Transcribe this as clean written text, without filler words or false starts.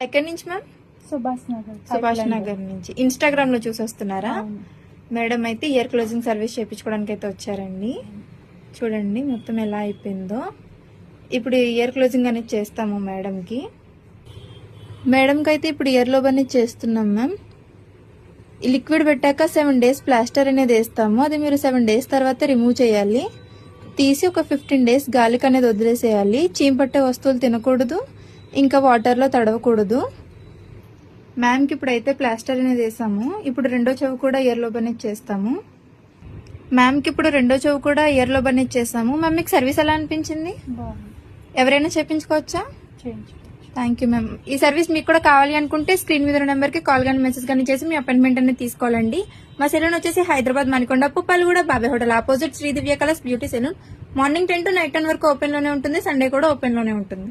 ఎక్కడి నుంచి మ్యామ్? సుభాష్ నగర్ నుంచి. ఇన్స్టాగ్రామ్ లో చూసి వస్తున్నారా? మేడం అయితే ఇయర్ క్లోజింగ్ సర్వీస్ చేయించుకోవడానికి అయితే వచ్చారండి. చూడండి మొత్తం ఎలా అయిపోయిందో. ఇప్పుడు ఇయర్ క్లోజింగ్ అనేది చేస్తాము మేడంకి. మేడంకి అయితే ఇప్పుడు ఇయర్ లోబ్ అనేది చేస్తున్నాం మ్యామ్. ఈ లిక్విడ్ పెట్టాక 7 days ప్లాస్టర్ అనేది వేస్తాము. అది మీరు 7 days తర్వాత రిమూవ్ చేయాలి. తీసి ఒక 15 days గాలికి అనేది వదిలేసేయాలి. చీంపట్టే వస్తువులు తినకూడదు, ఇంకా వాటర్లో తడవకూడదు. మ్యామ్కి ఇప్పుడైతే ప్లాస్టర్ అనేది వేసాము. ఇప్పుడు రెండో చెవు కూడా ఇయర్ లోబ్ అనేది చేస్తాము. మ్యామ్కి ఇప్పుడు రెండో చెవు కూడా ఇయర్ లోబ్ అనేది చేసాము. మ్యామ్ మీకు సర్వీస్ ఎలా అనిపించింది? ఎవరైనా చేయించుకోవచ్చా? Thank you ma'am. ఈ సర్వీస్ మీకు కూడా కావాలి అనుకుంటే స్క్రీన్ మీద నెంబర్కి కాల్ కానీ మెసేజ్ కానీ చేసి మీ అపాయింట్మెంట్ అనేది తీసుకోవాలండి. మా సెలూన్ వచ్చేసి Hyderabad Manikonda Puppalaguda Babai hotel opposite Sri Divya colours beauty salon. Morning 10 to night 10 వరకు ఓపెన్ లోనే ఉంటుంది. సండే కూడా ఓపెన్ లోనే ఉంటుంది.